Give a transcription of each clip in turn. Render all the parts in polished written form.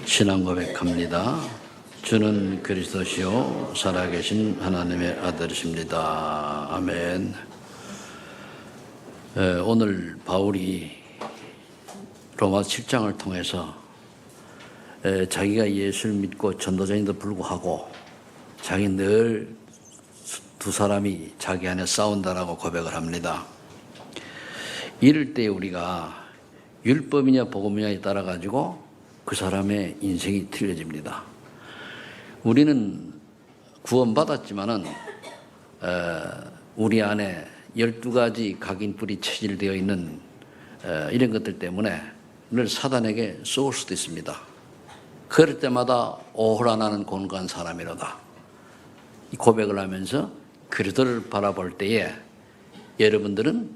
신앙 고백합니다. 주는 그리스도시요 살아계신 하나님의 아들이십니다. 아멘. 오늘 바울이 로마서 7장을 통해서 자기가 예수를 믿고 전도자인데도 불구하고 자기 늘 두 사람이 자기 안에 싸운다라고 고백을 합니다. 이럴 때 우리가 율법이냐 복음이냐에 따라 가지고 그 사람의 인생이 틀려집니다. 우리는 구원받았지만은 우리 안에 12가지 각인뿔이 체질되어 있는 이런 것들 때문에 늘 사단에게 쏘을 수도 있습니다. 그럴 때마다 오호라 나는 곤고한 사람이로다. 이 고백을 하면서 그리스도를 바라볼 때에 여러분들은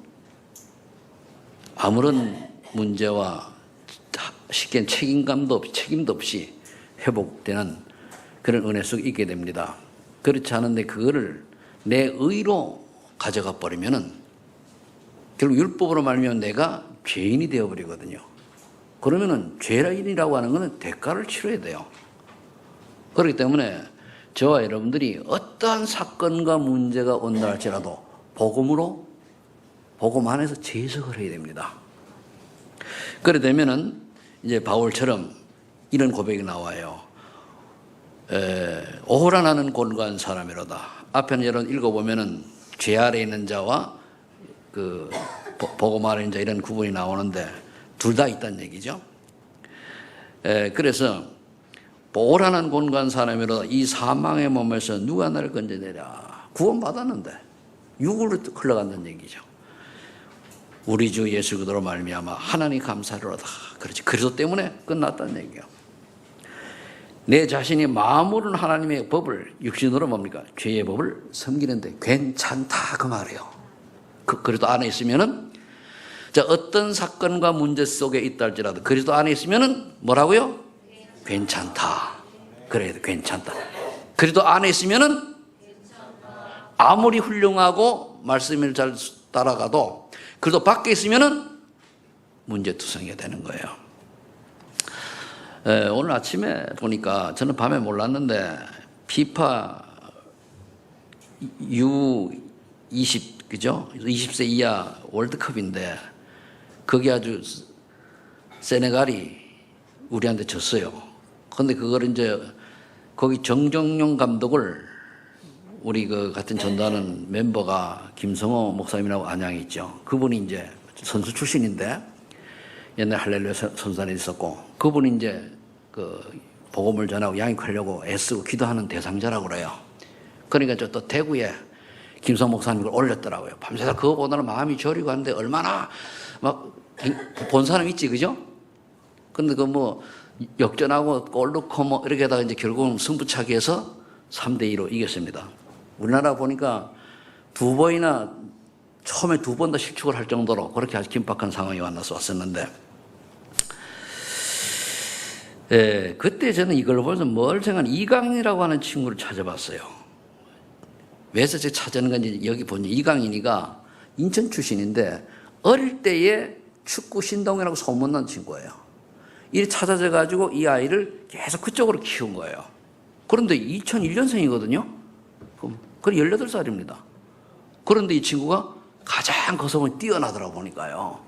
아무런 문제와 쉽게 책임도 없이 회복되는 그런 은혜 속에 있게 됩니다. 그렇지 않은데 그거를 내 의로 가져가 버리면은 결국 율법으로 말미암아 내가 죄인이 되어버리거든요. 그러면은 죄인이라고 하는 것은 대가를 치러야 돼요. 그렇기 때문에 저와 여러분들이 어떠한 사건과 문제가 온다 할지라도 복음 안에서 재석을 해야 됩니다. 그래 되면은 이제 바울처럼 이런 고백이 나와요. 오호라 나는 곤고한 사람이로다. 앞에는 여러분 읽어보면은 죄 아래 있는 자와 그 복음 아래 있는 자 이런 구분이 나오는데 둘 다 있다는 얘기죠. 그래서 오호라 나는 곤고한 사람이로다. 이 사망의 몸에서 누가 나를 건져내랴. 구원받았는데 육으로 흘러간다는 얘기죠. 우리 주 예수 그리스도로 말미암아 하나님 감사로다. 그렇지. 그리스도 때문에 끝났다는 얘기예요. 내 자신이 마음으로는 하나님의 법을 육신으로 뭡니까? 죄의 법을 섬기는데 괜찮다 그 말이에요. 그리스도 안에 있으면은 자 어떤 사건과 문제 속에 있다 할지라도 그리스도 안에 있으면은 뭐라고요? 괜찮다. 그래야 돼. 괜찮다. 그리스도 안에 있으면은 아무리 훌륭하고 말씀을 잘 따라가도 그래도 밖에 있으면은 문제투성이가 되는 거예요. 오늘 아침에 보니까 저는 밤에 몰랐는데 피파 U20 그죠? 20세 이하 월드컵인데 거기 아주 세네갈이 우리한테 졌어요. 근데 그걸 이제 거기 정정용 감독을 우리 그 같은 전도하는 멤버가 김성호 목사님이라고 안양에 있죠. 그분이 이제 선수 출신인데 옛날 할렐루야 선수단에 있었고 그분이 이제 그 복음을 전하고 양육하려고 애쓰고 기도하는 대상자라고 그래요. 그러니까 저 또 대구에 김성호 목사님을 올렸더라고요. 밤새서 그거 보느라 마음이 저리고 하는데 얼마나 막 본 사람 있지 그죠? 근데 그 뭐 역전하고 골 넣고 뭐 이렇게 하다가 이제 결국은 승부차기해서 3대2로 이겼습니다. 우리나라 보니까 처음에 두 번 더 실축을 할 정도로 그렇게 아주 긴박한 상황이 왔었는데, 그때 저는 이걸 보면서 뭘 생각하는 이강인이라고 하는 친구를 찾아봤어요. 왜서 제가 찾아는 건지 여기 보니 이강인이가 인천 출신인데 어릴 때에 축구 신동이라고 소문난 친구예요. 이를 찾아져 가지고 이 아이를 계속 그쪽으로 키운 거예요. 그런데 2001년생이거든요. 그럼 18살입니다. 그런데 이 친구가 가장 거성이 뛰어나더라고 보니까요.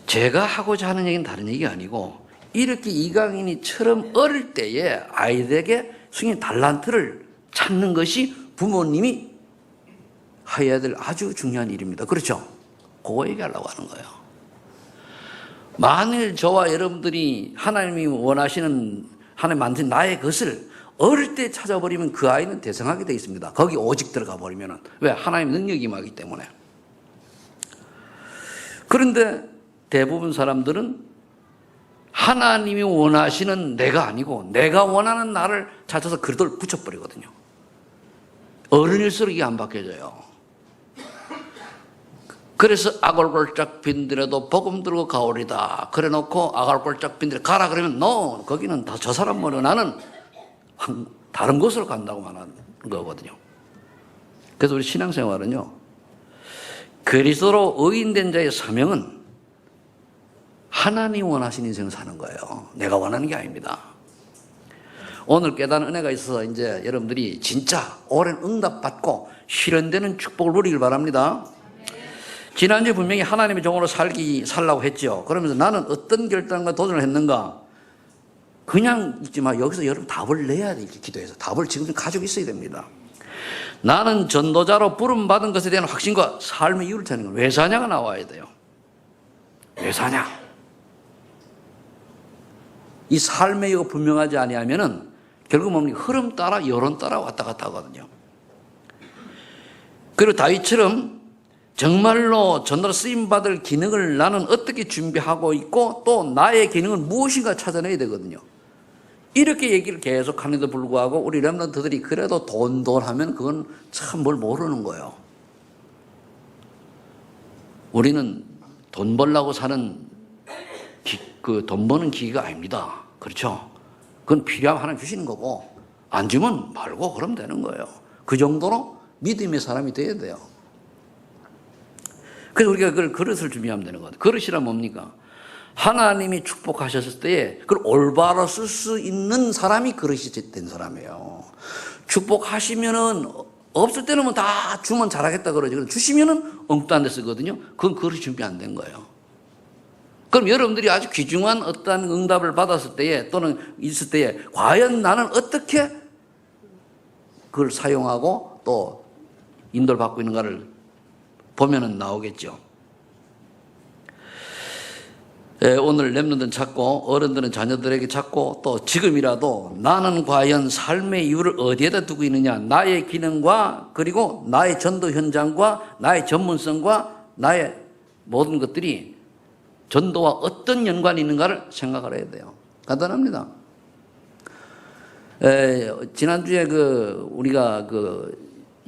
제가 하고자 하는 얘기는 다른 얘기가 아니고 이렇게 이강인이처럼 어릴 때에 아이들에게 숨긴 달란트를 찾는 것이 부모님이 해야 될 아주 중요한 일입니다. 그렇죠? 그거 얘기하려고 하는 거예요. 만일 저와 여러분들이 하나님이 원하시는 하나님 만든 나의 것을 어릴 때 찾아버리면 그 아이는 대성하게 되어 있습니다. 거기 오직 들어가 버리면은. 왜? 하나님의 능력이 임하기 때문에. 그런데 대부분 사람들은 하나님이 원하시는 내가 아니고 내가 원하는 나를 찾아서 그리스도를 붙여버리거든요. 어른일수록 이게 안 바뀌어져요. 그래서 아골골짝 빈들에도 복음 들고 가오리다. 그래 놓고 아골골짝 빈들에 가라 그러면 no, 거기는 다 저 사람 모르고 나는 다른 곳으로 간다고 말하는 거거든요. 그래서 우리 신앙생활은요, 그리스도로 의인된 자의 사명은 하나님 원하신 인생을 사는 거예요. 내가 원하는 게 아닙니다. 오늘 깨달은 은혜가 있어서 이제 여러분들이 진짜 오랜 응답받고 실현되는 축복을 누리길 바랍니다. 지난주에 분명히 하나님의 종으로 살라고 했죠. 그러면서 나는 어떤 결단과 도전을 했는가? 그냥 있지 마. 여기서 여러분 답을 내야 돼. 이렇게 기도해서. 답을 지금 가지고 있어야 됩니다. 나는 전도자로 부름받은 것에 대한 확신과 삶의 이유를 찾는 거예요. 왜 사냐가 나와야 돼요. 왜 사냐? 이 삶의 이유가 분명하지 아니하면은 결국 뭡니까? 흐름 따라 여론 따라 왔다 갔다 하거든요. 그리고 다윗처럼 정말로 전도로 쓰임받을 기능을 나는 어떻게 준비하고 있고 또 나의 기능은 무엇인가 찾아내야 되거든요. 이렇게 얘기를 계속 하는데도 불구하고 우리 렘넌트들이 그래도 돈 하면 그건 참 뭘 모르는 거예요. 우리는 돈 벌려고 사는 그 돈 버는 기기가 아닙니다. 그렇죠? 그건 필요하면 하나 주시는 거고 안 주면 말고 그러면 되는 거예요. 그 정도로 믿음의 사람이 돼야 돼요. 그래서 우리가 그걸 그릇을 준비하면 되는 거예요. 그릇이란 뭡니까? 하나님이 축복하셨을 때에 그걸 올바로 쓸 수 있는 사람이 그릇이 된 사람이에요. 축복하시면은 없을 때는 뭐 다 주면 잘하겠다 그러지. 주시면은 엉뚱한 데 쓰거든요. 그건 그릇이 준비 안 된 거예요. 그럼 여러분들이 아주 귀중한 어떠한 응답을 받았을 때에 또는 있을 때에 과연 나는 어떻게 그걸 사용하고 또 인도를 받고 있는가를 보면은 나오겠죠. 오늘 렘넌트는 찾고 어른들은 자녀들에게 찾고 또 지금이라도 나는 과연 삶의 이유를 어디에다 두고 있느냐. 나의 기능과 그리고 나의 전도 현장과 나의 전문성과 나의 모든 것들이 전도와 어떤 연관이 있는가를 생각을 해야 돼요. 간단합니다. 지난주에 우리가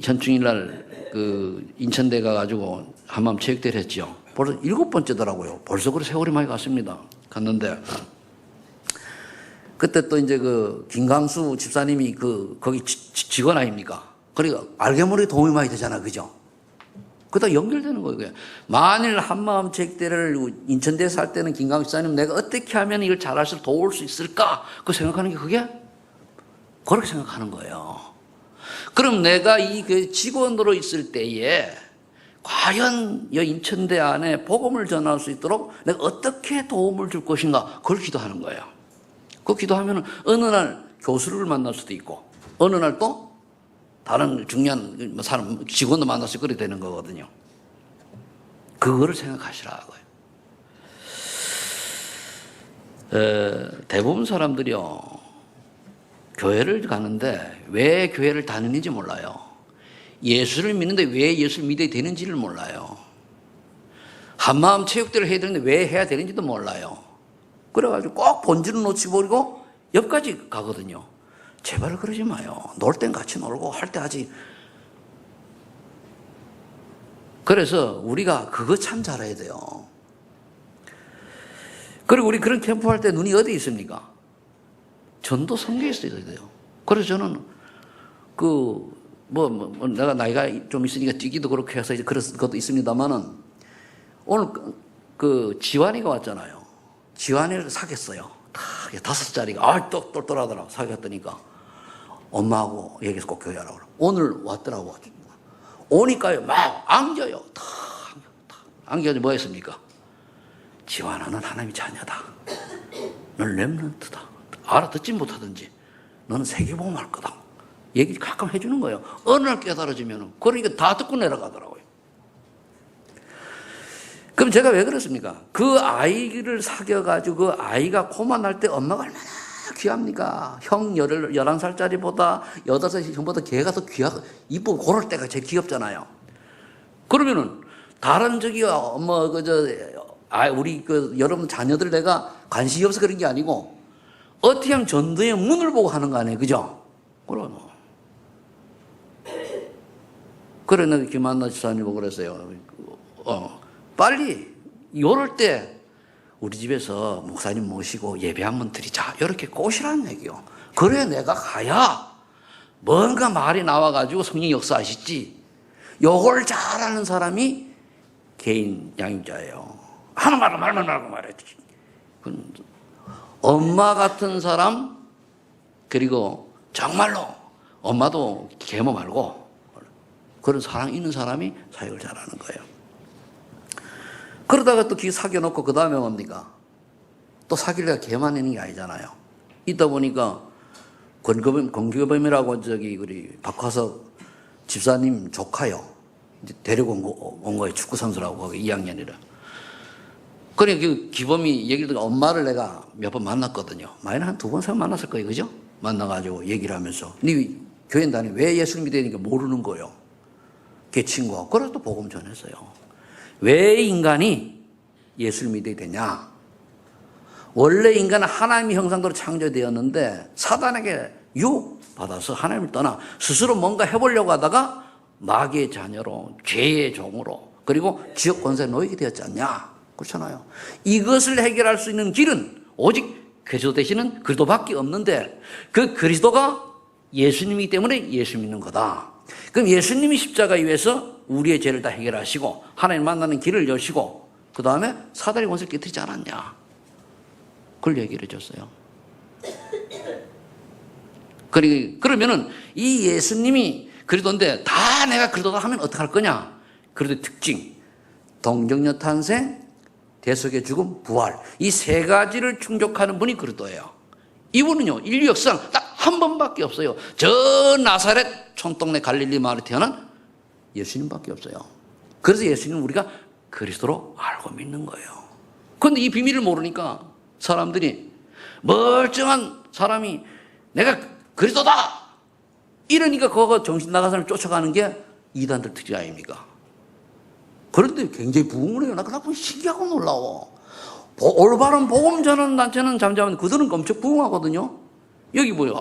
현충일날 인천대 가가지고 한마음 체육대회를 했죠. 벌써 7번째더라고요. 벌써 그래 세월이 많이 갔습니다. 갔는데 그때 또 이제 김강수 집사님이 거기 직원 아닙니까? 그러니까 알게 모르게 도움이 많이 되잖아, 그죠? 그러다 연결되는 거예요. 그게. 만일 한마음 체육대회를 인천대에서 할 때는 김강수 집사님 내가 어떻게 하면 이걸 잘할 수 도울 수 있을까? 그 생각하는 게 그게 그렇게 생각하는 거예요. 그럼 내가 이 직원으로 있을 때에 과연 이 인천대 안에 복음을 전할 수 있도록 내가 어떻게 도움을 줄 것인가 그걸 기도하는 거예요. 그 기도하면 어느 날 교수를 만날 수도 있고 어느 날 또 다른 중요한 사람 직원도 만날 수 있고 그렇게 되는 거거든요. 그거를 생각하시라고요. 대부분 사람들이요 교회를 가는데 왜 교회를 다니는지 몰라요. 예수를 믿는데 왜 예수를 믿어야 되는지를 몰라요. 한마음 체육대를 해야 되는데 왜 해야 되는지도 몰라요. 그래가지고 꼭 본질을 놓치고 버리고 옆까지 가거든요. 제발 그러지 마요. 놀 땐 같이 놀고 할 때 하지. 그래서 우리가 그거 참 잘해야 돼요. 그리고 우리 그런 캠프 할 때 눈이 어디 있습니까? 전도 성경에 있어야 돼요. 그래서 저는 내가 나이가 좀 있으니까 뛰기도 그렇게 해서 이제 그런 것도 있습니다만은 오늘 지환이가 왔잖아요. 지환이를 사귀었어요. 다 5살짜리가 또 똘똘하더라고. 사귀었더니까 엄마하고 얘기해서 꼭 교회하라고. 오늘 왔더라고. 오니까요 막 안겨요. 다 안겨서 뭐 했습니까? 지환아 넌 하나님의 자녀다. 넌 렘넌트다. 알아듣지 못하든지 너는 세계복음 할 거다. 얘기 가끔 해주는 거예요. 어느 날 깨달아지면 그러니까 다 듣고 내려가더라고요. 그럼 제가 왜 그랬습니까? 그 아이를 사귀어가지고 그 아이가 코만 날 때 엄마가 얼마나 귀합니까? 형 11살짜리보다 8살 형보다 걔가 더 이쁘고 고럴 때가 제일 귀엽잖아요. 그러면은 다른 우리 여러분 자녀들 내가 관심이 없어 그런 게 아니고 어떻게 하면 전도의 문을 보고 하는 거 아니에요. 그죠? 그래, 내가 김한나 집사님 보고 그랬어요. 빨리, 요럴 때, 우리 집에서 목사님 모시고 예배 한번 드리자. 이렇게 꼬시라는 얘기요. 그래, 내가 가야 뭔가 말이 나와가지고 성령 역사하시지. 요걸 잘하는 사람이 개인 양육자예요. 하는 말은 말만 하고 말했지. 엄마 같은 사람, 그리고 정말로 엄마도 계모 말고 그런 사랑 있는 사람이 사역을 잘하는 거예요. 그러다가 또 사귀어놓고 그 다음에 뭡니까? 또 사귈래가 걔만 있는 게 아니잖아요. 있다 보니까 권규범이라고 우리 박화석 집사님 조카요. 이제 데리고 온 거예요. 축구선수라고, 거기 2학년이라. 그래, 그 기범이 얘기를 듣고 엄마를 내가 몇 번 만났거든요. 많이는 한 2번, 3번 만났을 거예요. 그죠? 만나가지고 얘기를 하면서. 네 교회 다니 왜 예수 믿으니까 모르는 거예요. 걔 친구가. 그래서 또 복음 전했어요. 왜 인간이 예수를 믿어야 되냐? 원래 인간은 하나님의 형상대로 창조되었는데 사단에게 유혹받아서 하나님을 떠나 스스로 뭔가 해보려고 하다가 마귀의 자녀로, 죄의 종으로, 그리고 지역 권세에 놓이게 되었지 않냐? 그렇잖아요. 이것을 해결할 수 있는 길은 오직 그리스도 되시는 그리스도밖에 없는데 그 그리스도가 예수님이기 때문에 예수 믿는 거다. 그럼 예수님이 십자가에 위해서 우리의 죄를 다 해결하시고 하나님 만나는 길을 여시고 그 다음에 사단의 권세를 깨뜨리지 않았냐? 그걸 얘기를 해줬어요. 그러면은 이 예수님이 그리스도인데 다 내가 그리스도다 하면 어떡할 거냐? 그리스도의 특징, 동정녀 탄생, 대속의 죽음, 부활, 이 세 가지를 충족하는 분이 그리스도예요. 이분은요, 인류 역사상 딱 한 번밖에 없어요. 저 나사렛 촌동네 갈릴리 마을에 태어난 예수님밖에 없어요. 그래서 예수님은 우리가 그리스도로 알고 믿는 거예요. 그런데 이 비밀을 모르니까 사람들이, 멀쩡한 사람이 내가 그리스도다 이러니까 그거 정신 나간 사람을 쫓아가는 게 이단들 특징 아닙니까? 그런데 굉장히 부흥을 해요. 나 그거 신기하고 놀라워. 올바른 복음 전하는 단체는 잠잠한데 그들은 엄청 부흥하거든요. 여기 뭐야?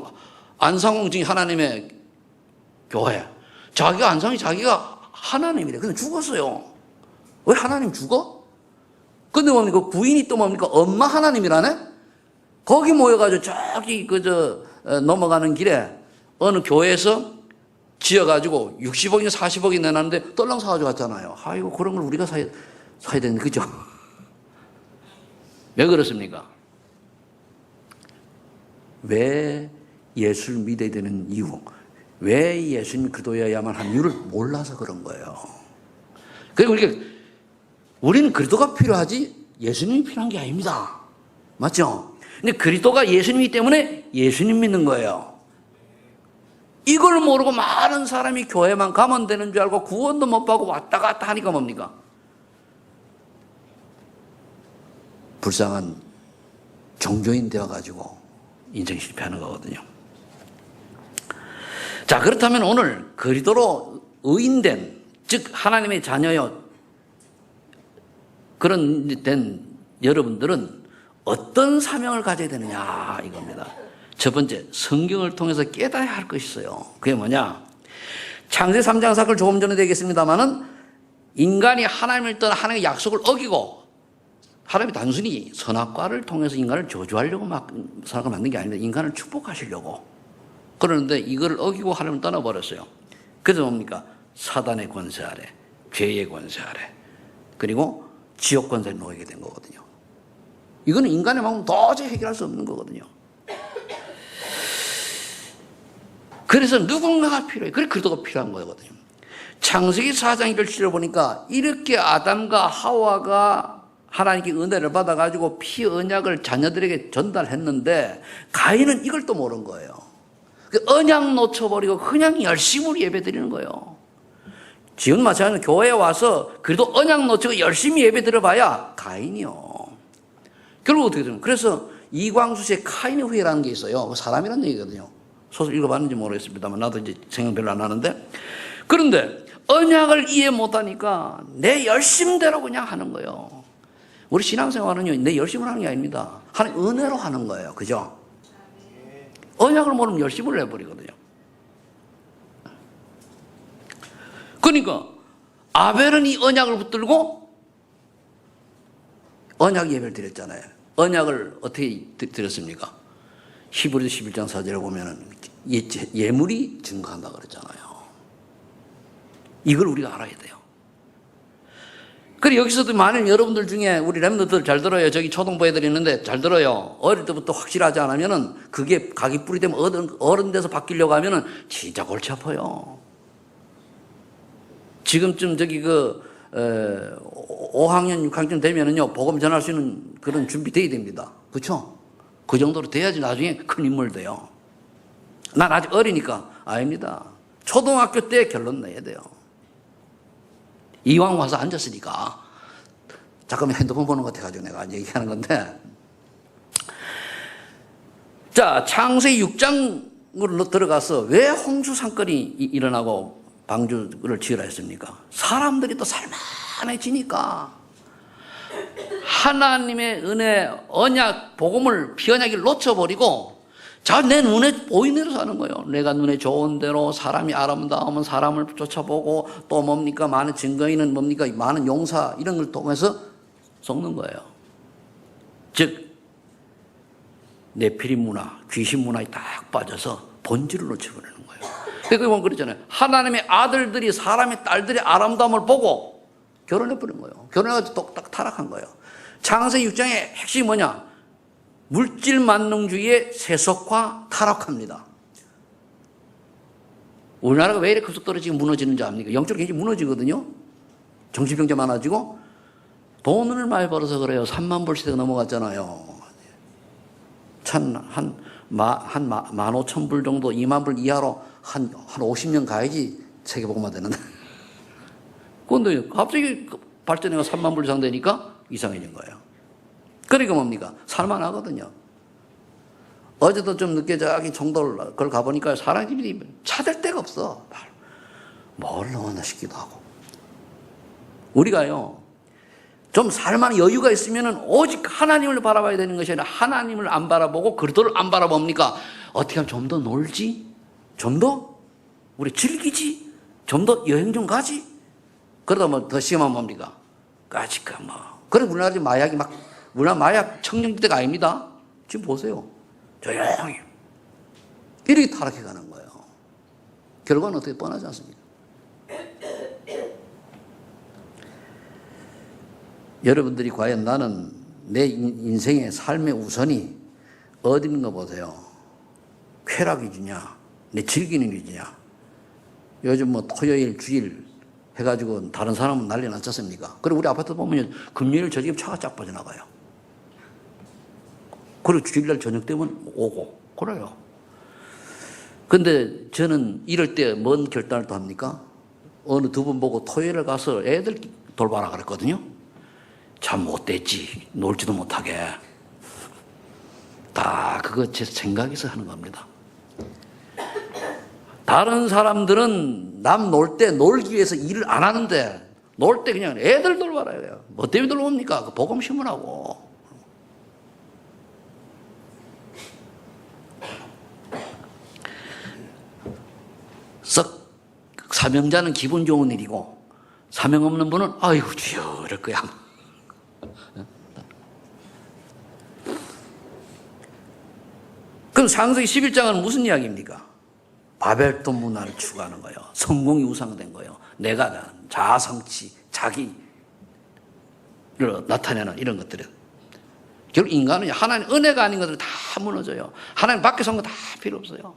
안상홍 증인 하나님의 교회. 안상이 자기가 하나님이래. 근데 죽었어요. 왜 하나님 죽어? 근데 뭡니까? 부인이 또 뭡니까? 엄마 하나님이라네? 거기 모여가지고 저기 넘어가는 길에 어느 교회에서 지어가지고 60억이나 40억이 내놨는데 떨랑 사가지고 갔잖아요. 아이고, 그런 걸 우리가 사야 되는데, 그죠? 왜 그렇습니까? 왜 예수를 믿어야 되는 이유, 왜 예수님이 그리스도여야만 하는 이유를 몰라서 그런 거예요. 그리고 우리는 그리스도가 필요하지 예수님이 필요한 게 아닙니다. 맞죠? 근데 그리스도가 예수님이기 때문에 예수님 믿는 거예요. 이걸 모르고 많은 사람이 교회만 가면 되는 줄 알고 구원도 못 받고 왔다 갔다 하니까 뭡니까? 불쌍한 종교인 되어가지고 인생 실패하는 거거든요. 자, 그렇다면 오늘 그리스도로 의인된, 즉 하나님의 자녀요 그런 된 여러분들은 어떤 사명을 가져야 되느냐 이겁니다. 첫 번째, 성경을 통해서 깨달아야 할 것이 있어요. 그게 뭐냐? 창세 3장 사건을 조금 전에 되겠습니다만은 인간이 하나님을 떠나 하나님의 약속을 어기고 하나님이 단순히 선악과를 통해서 인간을 저주하려고 선악을 만든 게 아닙니다. 인간을 축복하시려고. 그러는데 이걸 어기고 하나님을 떠나버렸어요. 그래서 뭡니까? 사단의 권세 아래, 죄의 권세 아래, 그리고 지옥 권세에 놓이게 된 거거든요. 이거는 인간의 마음은 도저히 해결할 수 없는 거거든요. 그래서 누군가가 필요해요. 그래 그리스도가 필요한 거거든요. 창세기 4장 1절을 보니까 이렇게 아담과 하와가 하나님께 은혜를 받아가지고 피 언약을 자녀들에게 전달했는데 가인은 이걸 또 모른 거예요. 그 언약 놓쳐버리고 그냥 열심히 예배드리는 거예요. 지금 마찬가지로 교회에 와서 그래도 언약 놓치고 열심히 예배 드려봐야 가인이요. 결국 어떻게 되면 그래서 이광수 씨의 카인의 후예라는 게 있어요. 사람이라는 얘기거든요. 소설 읽어봤는지 모르겠습니다만 나도 이제 생각 별로 안 나는데, 그런데 언약을 이해 못하니까 내 열심대로 그냥 하는 거예요. 우리 신앙생활은요, 내 열심을 하는 게 아닙니다. 하나님 은혜로 하는 거예요. 그죠? 언약을 모르면 열심을 해버리거든요. 그러니까 아벨은 이 언약을 붙들고 언약 예배를 드렸잖아요. 언약을 어떻게 드렸습니까? 히브리서 11장 4절에 보면은 예물이 증거한다 그랬잖아요. 이걸 우리가 알아야 돼요. 그리고 여기서도 만일 여러분들 중에 우리 랩너들 잘 들어요. 저기 초등부 애들이 있는데 잘 들어요. 어릴 때부터 확실하지 않으면은 그게 각이 뿌리 되면 어른 돼서 바뀌려고 하면은 진짜 골치 아파요. 지금쯤 저기 5학년, 6학년 되면은요, 복음 전할 수 있는 그런 준비 돼야 됩니다. 그렇죠? 그 정도로 돼야지 나중에 큰 인물 돼요. 난 아직 어리니까 아닙니다. 초등학교 때 결론 내야 돼요. 이왕 와서 앉았으니까. 잠깐만 핸드폰 보는 것 같아가지고 내가 얘기하는 건데. 자, 창세기 6장으로 들어가서 왜 홍수 사건이 일어나고 방주를 지으라 했습니까? 사람들이 또 살만해지니까. 하나님의 은혜, 언약, 복음을 비언약을 놓쳐버리고 내 눈에 보이는 대로 사는 거예요. 내가 눈에 좋은 대로 사람이 아름다우면 사람을 쫓아보고 또 뭡니까? 많은 증거인은 뭡니까? 많은 용사 이런 걸 통해서 속는 거예요. 즉 네피림 문화, 귀신 문화에 딱 빠져서 본질을 놓쳐버리는 거예요. 그러니까 그랬잖아요. 하나님의 아들들이 사람의 딸들의 아름다움을 보고 결혼해버린 거예요. 결혼해가지고 똑딱 타락한 거예요. 창세기 6장의 핵심이 뭐냐? 물질 만능주의의 세속화 타락합니다. 우리나라가 왜 이렇게 급속 떨어지고 무너지는지 압니까? 영적으로 굉장히 무너지거든요. 정신병자 많아지고 돈을 많이 벌어서 그래요. 3만 불 시대가 넘어갔잖아요. 한 15,000불 정도, 2만 불 이하로 한 50년 가야지 세계복음화 되는데. 그런데 갑자기 발전해가 3만 불 이상 되니까 이상해진 거예요. 그러니까 뭡니까? 살만하거든요. 어제도 좀 늦게 저기 정돌 그걸 가보니까 사람들이 찾을 데가 없어. 뭘 넣었나 싶기도 하고. 우리가요, 좀 살만한 여유가 있으면 오직 하나님을 바라봐야 되는 것이 아니라 하나님을 안 바라보고 그들을 안 바라봅니까? 어떻게 하면 좀 더 놀지? 좀 더 우리 즐기지? 좀 더 여행 좀 가지? 그러다 뭐 더 심하면 뭡니까? 까짓까 뭐. 그래 우리나라 마약이 막 우리나라 마약 청정지대가 아닙니다. 지금 보세요. 조용히. 이렇게 타락해 가는 거예요. 결과는 어떻게 뻔하지 않습니까? 여러분들이 과연 나는 내 인생의 삶의 우선이 어디 있는 거 보세요. 쾌락이 주냐, 내 즐기는 게 주냐. 요즘 뭐 토요일, 주일 해가지고 다른 사람은 난리 났지 않습니까? 그리고 우리 아파트 보면 금요일 저녁에 차가 쫙 빠져나가요. 그리고 주일날 저녁 되면 오고 그래요. 근데 저는 이럴 때 뭔 결단을 또 합니까? 어느 두 분 보고 토요일에 가서 애들 돌봐라 그랬거든요. 참 못됐지. 놀지도 못하게. 다 그거 제 생각에서 하는 겁니다. 다른 사람들은 남 놀 때 놀기 위해서 일을 안 하는데 놀 때 그냥 애들 돌봐라 해요. 뭐 때문에 돌봅니까? 그 복음 심으라고. 썩 사명자는 기분 좋은 일이고 사명 없는 분은 아이고 주여 이럴 거야. 그럼 창세기 11장은 무슨 이야기입니까? 바벨탑 문화를 추구하는 거예요. 성공이 우상된 거예요. 내가 자아성취, 자기를 나타내는 이런 것들은 결국 인간은 하나님 은혜가 아닌 것들 다 무너져요. 하나님 밖에서 온 거 다 필요 없어요.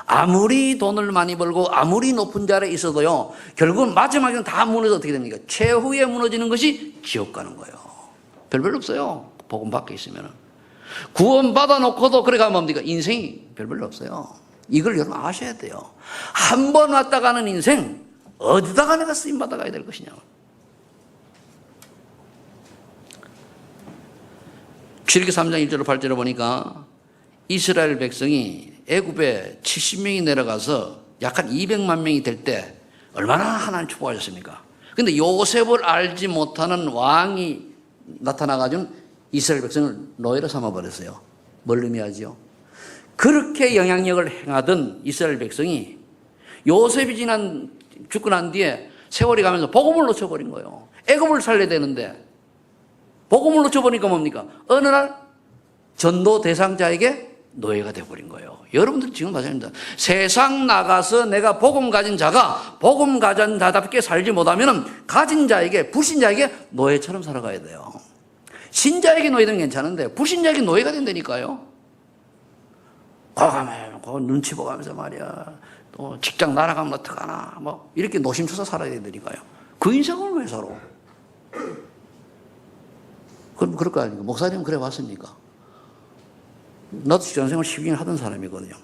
아무리 돈을 많이 벌고 아무리 높은 자리에 있어도요, 결국은 마지막에는 다 무너져 어떻게 됩니까? 최후에 무너지는 것이 지옥 가는 거예요. 별별 없어요. 복음 밖에 있으면. 구원 받아놓고도 그래 가면 뭡니까? 인생이 별별 없어요. 이걸 여러분 아셔야 돼요. 한 번 왔다 가는 인생 어디다가 내가 쓰임 받아가야 될 것이냐. 출애굽기 3장 1절로 8절을 보니까 이스라엘 백성이 애굽에 70명이 내려가서 약 한 200만 명이 될 때 얼마나 하나님 축복하셨습니까? 근데 요셉을 알지 못하는 왕이 나타나가지고 이스라엘 백성을 노예로 삼아버렸어요. 뭘 의미하지요? 그렇게 영향력을 행하던 이스라엘 백성이 요셉이 죽고 난 뒤에 세월이 가면서 복음을 놓쳐버린 거예요. 애굽을 살려야 되는데 복음을 놓쳐버리니까 뭡니까? 어느 날 전도 대상자에게 노예가 되어버린 거예요. 여러분들 지금 마찬가지입니다. 세상 나가서 내가 복음 가진 자가 복음 가진 자답게 살지 못하면 가진 자에게, 불신자에게 노예처럼 살아가야 돼요. 신자에게 노예는 괜찮은데 불신자에게 노예가 된다니까요. 과감해, 눈치 보가면서 말이야. 또 직장 날아가면 어떡하나, 뭐 이렇게 노심초사 살아야 된다니까요. 그 인생을 왜 살아? 그럼 그럴 거 아닙니까? 목사님은 그래 왔습니까? 나도 직장생활 12년 하던 사람이거든요.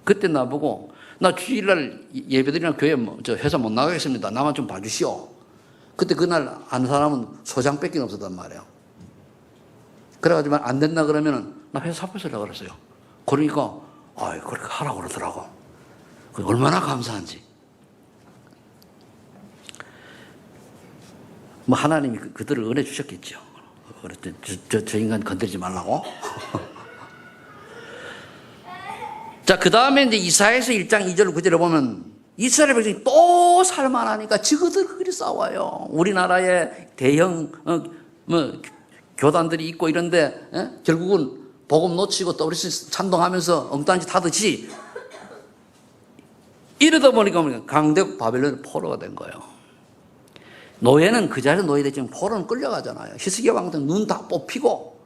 그때 나보고, 나 주일날 예배드리나 교회 저 회사 못 나가겠습니다. 나만 좀 봐주시오. 그때 그날 아는 사람은 소장 뺏긴 없었단 말이에요. 그래가지고 안 된다 그러면은 나 회사 사표 쓰려고 그랬어요. 그러니까, 그렇게 하라고 그러더라고. 얼마나 감사한지. 뭐 하나님이 그들을 은혜 주셨겠죠. 저 인간 건드리지 말라고. 자, 그 다음에 이제 이사야서 1장 2절 9절에 보면 이스라엘 백성이 또 살만하니까 지그들끼리 싸워요. 우리나라에 대형 교단들이 있고 이런데 결국은 복음 놓치고 WC 찬동하면서 엉뚱한 짓 하듯이 이러다 보니까 강대국 바벨론의 포로가 된 거예요. 노예는 그 자리에 노예됐지만 포로는 끌려가잖아요. 히스기야 왕 때 눈 다 뽑히고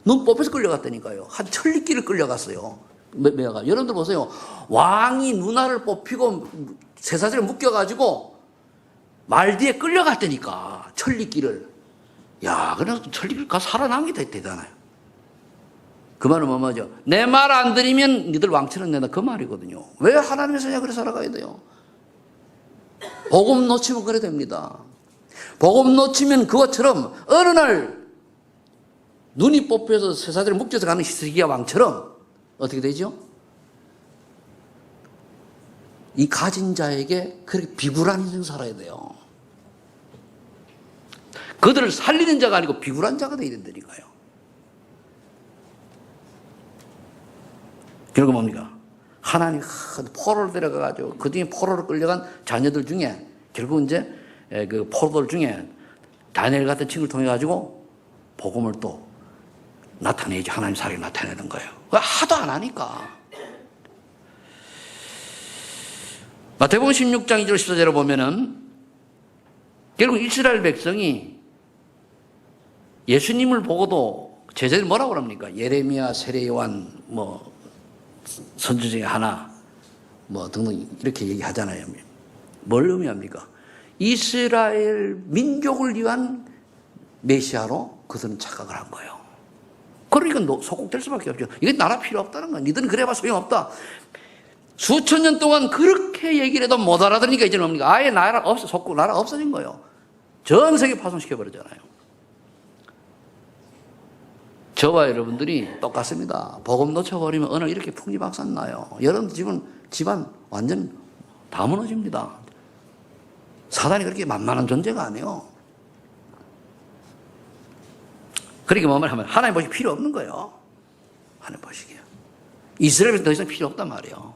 눈 뽑혀서 끌려갔다니까요. 한 천리길을 끌려갔어요. 여러분들 보세요. 왕이 누나를 뽑히고 쇠사슬에 묶여가지고 말 뒤에 끌려갔다니까. 천리길을. 야, 그래서 천리길 가서 살아남은 게 대단해요. 그 말은 뭐죠? 내 말 안 들으면 니들 왕처럼 된다. 그 말이거든요. 왜 하나님의 사냐 그래 살아가야 돼요? 복음 놓치면 그래 됩니다. 복음 놓치면 그것처럼 어느 날 눈이 뽑혀서 쇠사슬에 묶여서 가는 히스기야 왕처럼 어떻게 되죠? 이 가진 자에게 그렇게 비굴한 인생 살아야 돼요. 그들을 살리는 자가 아니고 비굴한 자가 되어야 된다니까요. 결국 뭡니까? 하나님 포로를 데려가가지고 그 뒤에 포로를 끌려간 자녀들 중에 결국 이제 그 포로들 중에 다니엘 같은 친구를 통해 가지고 복음을 또 나타내야지. 하나님 사랑을 나타내는 거예요. 하도 안 하니까. 마태복음 16장 2절 14절을 보면은 결국 이스라엘 백성이 예수님을 보고도 제자들이 뭐라고 합니까? 예레미야, 세례 요한, 뭐 선지 중에 하나, 뭐 등등 이렇게 얘기하잖아요. 뭘 의미합니까? 이스라엘 민족을 위한 메시아로 그들은 착각을 한 거예요. 그러니까 소곡될 수밖에 없죠. 이게 나라 필요 없다는 거야. 니들은 그래봐 소용없다. 수천 년 동안 그렇게 얘기를 해도 못 알아들으니까 이제는 뭡니까? 아예 나라 없어진 거예요. 전 세계 파손시켜버리잖아요. 저와 여러분들이 똑같습니다. 복음 놓쳐버리면 어느 날 이렇게 풍지박산 나요. 여러분 집안 완전 다 무너집니다. 사단이 그렇게 만만한 존재가 아니에요. 그러니까 뭐 하면 하나님 보시기 필요 없는 거예요. 하나님 보시기에. 이스라엘은 더 이상 필요 없단 말이에요.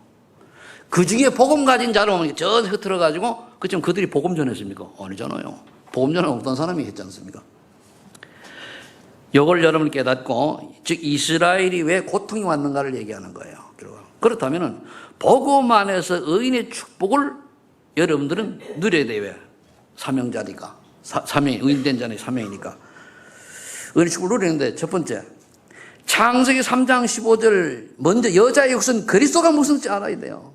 그 중에 복음 가진 자로 전 흐트러가지고 그쯤 그들이 복음 전했습니까? 아니잖아요. 복음 전은 어떤 사람이 했지 않습니까? 이걸 여러분 깨닫고, 즉 이스라엘이 왜 고통이 왔는가를 얘기하는 거예요. 그렇다면 복음 안에서 의인의 축복을 여러분들은 누려야 돼요. 사명자니까. 의인된 자는 사명이니까. 의인의 축복을 누리는데 첫 번째, 창세기 3장 15절 먼저 여자의 육선 그리스도가 무슨 지 알아야 돼요.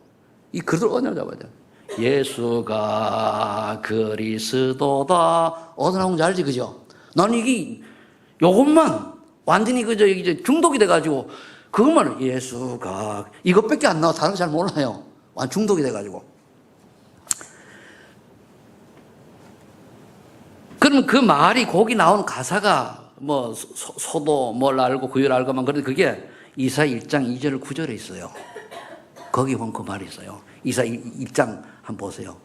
이 그리스도 언어를 잡아야 돼요. 예수가 그리스도다. 어디 나온지 알지, 그죠? 나는 이게 요것만 완전히 이제 중독이 돼가지고 그것만 예수가 이것밖에 안 나와. 다른 거 잘 몰라요. 완전 중독이 돼가지고. 그러면 그 말이 거기 나온 가사가 뭐 소도 뭘 알고 구유를 알고만 그런데 그게 이사 1장 2절 9절에 있어요. 거기 보면 그 말이 있어요. 이사 1장 한번 보세요.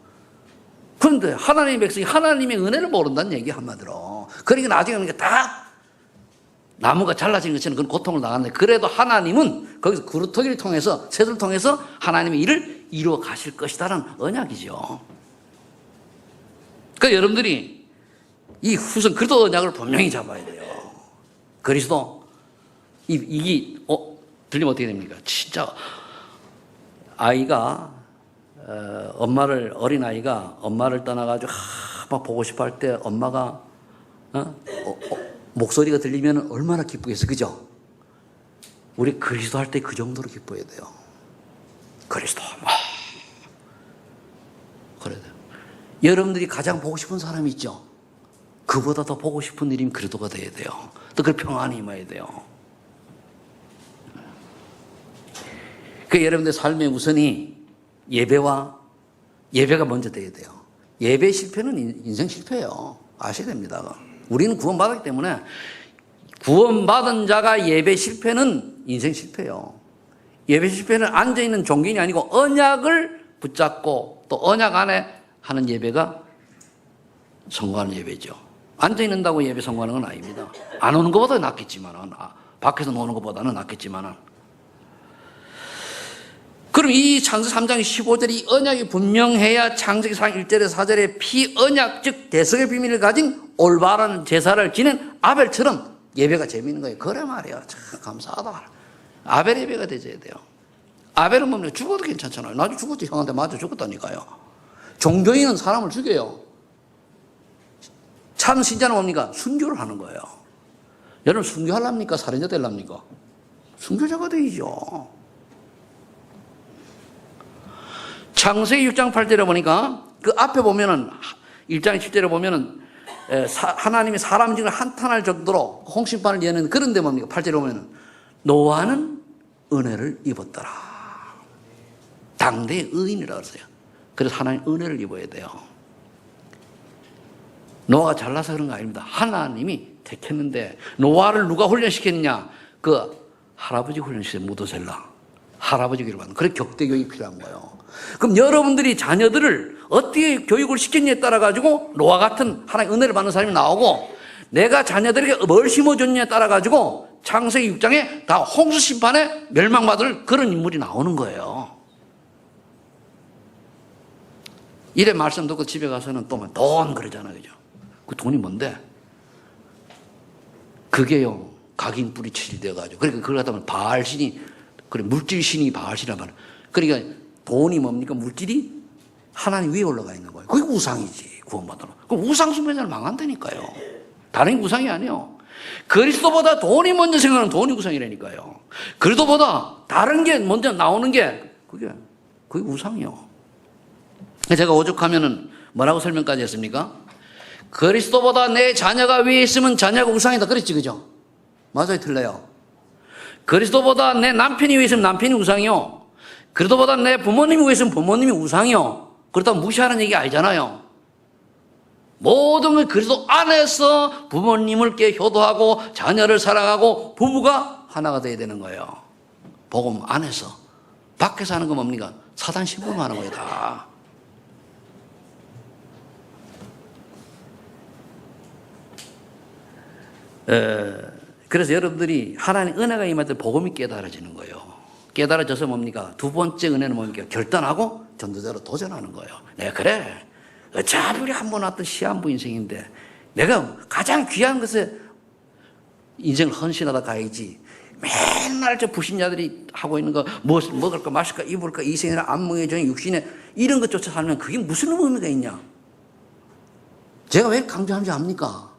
그런데 하나님의 백성이 하나님의 은혜를 모른다는 얘기 한마디로. 그러니까 나중에 다 나무가 잘라지는 것처럼 그런 고통을 당하는데 그래도 하나님은 거기서 그루터기를 통해서 셋을 통해서 하나님의 일을 이루어 가실 것이다라는 언약이죠. 그러니까 여러분들이 이 후손 그리스도 언약을 분명히 잡아야 돼요. 그리스도 이게 들리면 어떻게 됩니까? 진짜 아이가 어린 아이가 엄마를 떠나가지고 막 보고 싶어 할 때 엄마가 목소리가 들리면 얼마나 기쁘겠어, 그죠? 우리 그리스도 할 때 그 정도로 기뻐야 돼요. 그리스도. 그래야 돼요. 여러분들이 가장 보고 싶은 사람이 있죠? 그보다 더 보고 싶은 일이면 그리스도가 돼야 돼요. 또 그 평안이 임해야 돼요. 그 여러분들 삶의 우선이 예배가 먼저 돼야 돼요. 예배 실패는 인생 실패예요. 아셔야 됩니다. 우리는 구원받았기 때문에 구원받은 자가 예배 실패는 인생 실패예요. 예배 실패는 앉아있는 종교인이 아니고 언약을 붙잡고 또 언약 안에 하는 예배가 성공하는 예배죠. 앉아있는다고 예배 성공하는 건 아닙니다. 안 오는 것보다 낫겠지만은, 밖에서 노는 것보다는 낫겠지만은. 그럼 이 창세기 3장 15절에 이 언약이 분명해야 창세기 4장 1절에 4절에 피언약 즉 대속의 비밀을 가진 올바른 제사를 지낸 아벨처럼 예배가 재미있는 거예요. 그래 말이야. 참 감사하다. 아벨 예배가 되져야 돼요. 아벨은 뭡니까? 죽어도 괜찮잖아요. 나중에 죽었지. 형한테 맞아 죽었다니까요. 종교인은 사람을 죽여요. 참 신자는 뭡니까? 순교를 하는 거예요. 여러분 순교하랍니까? 살인자 되랍니까? 순교자가 되죠. 창세기 6장 8절에 보니까 그 앞에 보면은 1장 7절에 보면은 하나님이 사람 중에 한탄할 정도로 홍심판을 여는 그런 데 뭡니까? 8절에 보면은 노아는 은혜를 입었더라. 당대의 의인이라고 했어요. 그래서 하나님 은혜를 입어야 돼요. 노아가 잘나서 그런 거 아닙니다. 하나님이 택했는데 노아를 누가 훈련시켰느냐? 그 할아버지 훈련시켰어요. 무드셀라. 할아버지 교육을 받는. 그래 격대 교육이 필요한 거예요. 그럼 여러분들이 자녀들을 어떻게 교육을 시켰냐에 따라 가지고 노아 같은 하나님의 은혜를 받는 사람이 나오고 내가 자녀들에게 뭘 심어줬냐에 따라 가지고 창세기 6장에 다 홍수 심판에 멸망받을 그런 인물이 나오는 거예요. 이래 말씀 듣고 집에 가서는 또 돈 그러잖아요. 그죠? 그 돈이 뭔데? 그게요, 각인 뿌리 칠이 돼가지고. 그러니까 그걸 갖다 보면 바알신이, 그래, 물질신이 바알신이란 말이에요. 그러니까 돈이 뭡니까? 물질이 하나님 위에 올라가 있는 거예요. 그게 우상이지, 구원받으러. 그럼 우상 숭배자는 망한다니까요. 다른 게 우상이 아니에요. 그리스도보다 돈이 먼저 생각하는 돈이 우상이라니까요. 그리스도보다 다른 게 먼저 나오는 게 그게 우상이요. 제가 오죽하면은 뭐라고 설명까지 했습니까? 그리스도보다 내 자녀가 위에 있으면 자녀가 우상이다. 그랬지, 그죠? 맞아요, 틀려요? 그리스도보다 내 남편이 위에 있으면 남편이 우상이요. 그리스도보다 내 부모님이 위에 있으면 부모님이 우상이요. 그렇다고 무시하는 얘기 아니잖아요. 모든 걸 그리스도 안에서 부모님을 효도하고 자녀를 사랑하고 부부가 하나가 돼야 되는 거예요. 복음 안에서. 밖에서 하는 건 뭡니까? 사단 신봉하는 거예요, 다. 그래서 여러분들이 하나님 은혜가 임할 때 복음이 깨달아지는 거예요. 깨달아져서 뭡니까? 두 번째 은혜는 뭡니까? 결단하고 전도자로 도전하는 거예요. 내가 그래. 어차피 우리 한 번 왔던 시한부 인생인데 내가 가장 귀한 것에 인생을 헌신하다 가야지. 맨날 저 불신자들이 하고 있는 거 무엇을 먹을까 마실까 입을까 이생이나 안목의 정의 육신에 이런 것조차 살면 그게 무슨 의미가 있냐? 제가 왜 강조하는지 압니까?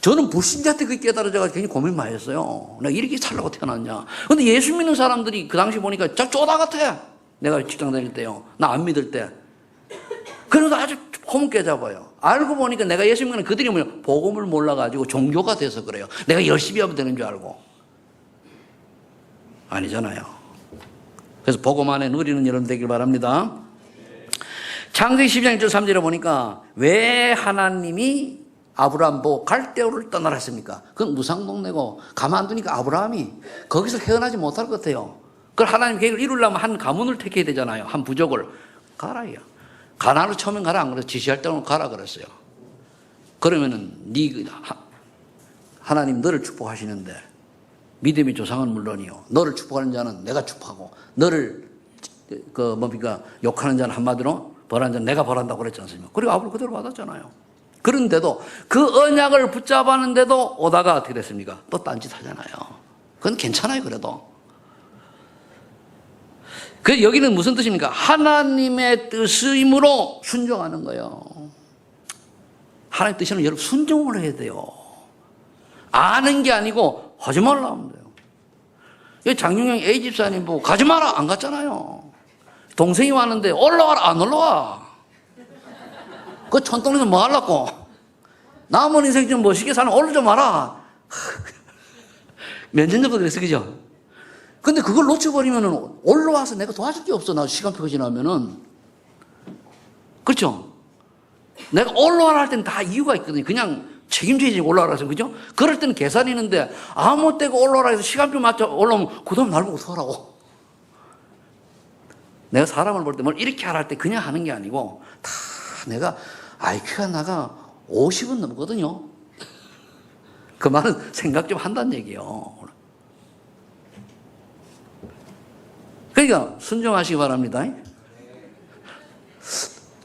저는 불신자 때 그게 깨달아져가지고 굉장히 고민 많이 했어요. 내가 이렇게 살라고 태어났냐. 근데 예수 믿는 사람들이 그 당시 보니까 쪼다 같아. 내가 직장 다닐 때요. 나 안 믿을 때. 그래도 아주 호문 깨잡아요. 알고 보니까 내가 예수 믿는 그들이 뭐냐. 복음을 몰라가지고 종교가 돼서 그래요. 내가 열심히 하면 되는 줄 알고. 아니잖아요. 그래서 복음 안에 누리는 여러분 되길 바랍니다. 창세기 12장 1절 3절에 보니까 왜 하나님이 아브라함 보고 갈대우를 떠나라 했습니까? 그건 무상동네고 가만두니까 아브라함이 거기서 헤어나지 못할 것 같아요. 그걸 하나님 계획을 이루려면 한 가문을 택해야 되잖아요. 한 부족을. 가라요. 가나안으로 처음엔 가라 안 그래서 지시할 때는 가라 그랬어요. 그러면은 하나님 너를 축복하시는데 믿음의 조상은 물론이요. 너를 축복하는 자는 내가 축복하고 너를 욕하는 자는 한마디로 벌하는 자는 내가 벌한다고 그랬지 않습니까? 그리고 아브를 그대로 받았잖아요. 그런데도 그 언약을 붙잡았는데도 오다가 어떻게 됐습니까? 또 딴짓 하잖아요. 그건 괜찮아요, 그래도. 그 여기는 무슨 뜻입니까? 하나님의 뜻임으로 순종하는 거예요. 하나님 뜻에는 여러분 순종을 해야 돼요. 아는 게 아니고 하지 말라 하면 돼요. 여기 장윤경 A 집사님 보고 가지 마라 안 갔잖아요. 동생이 왔는데 올라와라 안 올라와. 그 촌동네에서 뭐 하려고. 남은 인생 좀 멋있게 사는 올라오지 마라. 몇 년 전부터 그랬어, 그죠? 근데 그걸 놓쳐버리면 올라와서 내가 도와줄 게 없어. 나 시간표가 지나면은. 그렇죠? 내가 올라와라 할 때는 다 이유가 있거든요. 그냥 책임져야지 올라와라 해서, 그죠? 그럴 때는 계산이 있는데 아무 때가 올라와라 해서 시간표 맞춰 올라오면 그 다음 날 보고 서라고. 내가 사람을 볼 때 뭘 이렇게 하라 할 때 그냥 하는 게 아니고 다 내가 IQ가 나가 50은 넘거든요. 그 말은 생각 좀 한다는 얘기예요. 그러니까 순종하시기 바랍니다.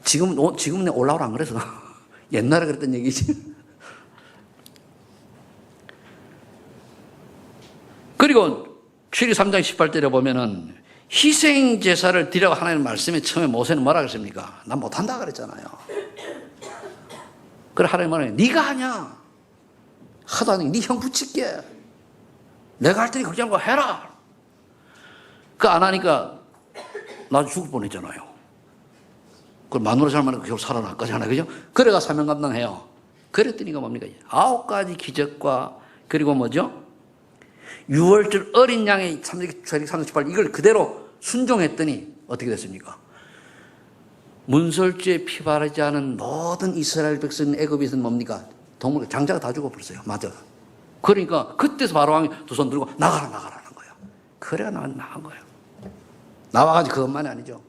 지금은 내가 올라오라 안 그래서. 옛날에 그랬던 얘기지. 그리고 출애굽 3장 18절에 보면은 희생 제사를 드리라고 하나님 말씀에 처음에 모세는 뭐라 그랬습니까? 난 못한다 그랬잖아요. 그래 하나님 말하면 네가 하냐? 하도 안 해. 네 형 붙일게. 내가 할 테니 걱정 말고 해라. 그 안 하니까 나도 죽을 뻔했잖아요. 그 마누라 잘 만나고 결국 살아날 거잖아요. 그죠? 그래가 사명 감당해요. 그랬더니가 뭡니까? 9가지 기적과 그리고 뭐죠? 6월절 어린 양의 338 이걸 그대로 순종했더니 어떻게 됐습니까? 문설주에 피 바르지 않은 모든 이스라엘 백성 애굽에서는 뭡니까? 동물 장자가 다 죽어버렸어요. 맞아. 그러니까 그때서 바로 왕이 두 손 들고 나가라는 거예요. 그래가 나간 거예요. 나와가지고 그것만이 아니죠.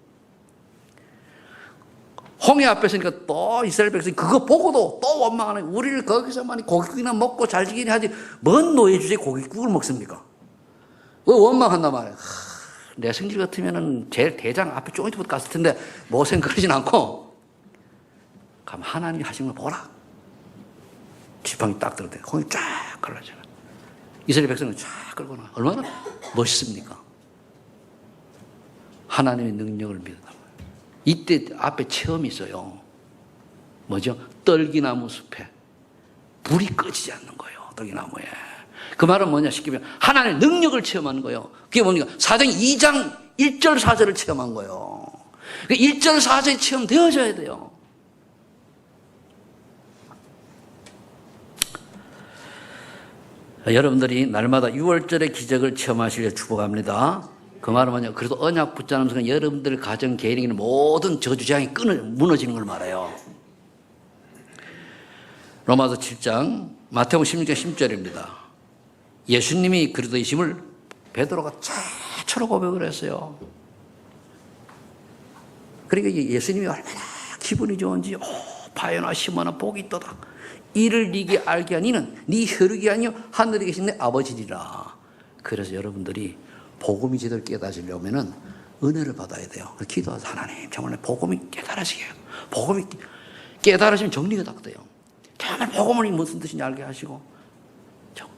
홍해 앞에 서니까 또 이스라엘 백성이 그거 보고도 또 원망하는 거예요. 우리를 거기서만 고깃국이나 먹고 잘 지기나 하지 뭔 노예 주제에 고깃국을 먹습니까? 왜 원망한단 말이에요. 내 성질 같으면은 제일 대장 앞에 조인트부터 갔을 텐데 뭐 생각하진 않고 가면 하나님이 하신 걸 보라. 지팡이 딱 들어대. 홍이 쫙 갈라져요. 이스라엘 백성은 쫙 끌고 나. 얼마나 멋있습니까? 하나님의 능력을 믿었단 말이에요. 이때 앞에 체험이 있어요. 뭐죠? 떨기나무 숲에 불이 꺼지지 않는 거예요. 떨기나무에. 그 말은 뭐냐 싶으면 하나님의 능력을 체험하는 거예요. 그게 뭡니까? 사도행 2장 1절 4절을 체험한 거예요. 그 1절 4절이 체험되어져야 돼요. 여러분들이 날마다 6월절의 기적을 체험하시길 축복합니다. 그 말은 뭐냐? 그래도 언약 붙잡는 순간 여러분들 가정, 개인에게는 모든 저주장이 무너지는 걸 말해요. 로마서 7장, 마태복음 16장 10절입니다. 예수님이 그리스도이심을 베드로가 최초로 고백을 했어요. 그러니까 예수님이 얼마나 기분이 좋은지, 바요나 시모나 복이 있도다. 이를 네게 알게 하니는 네 혈육이 아니요 하늘에 계신 내 아버지리라. 그래서 여러분들이 복음이 제대로 깨달으려면은 은혜를 받아야 돼요. 기도하세요. 하나님 정말 복음이 깨달으시게 해요. 복음이 깨달으시면 정리가 딱 돼요. 정말 복음이 무슨 뜻인지 알게 하시고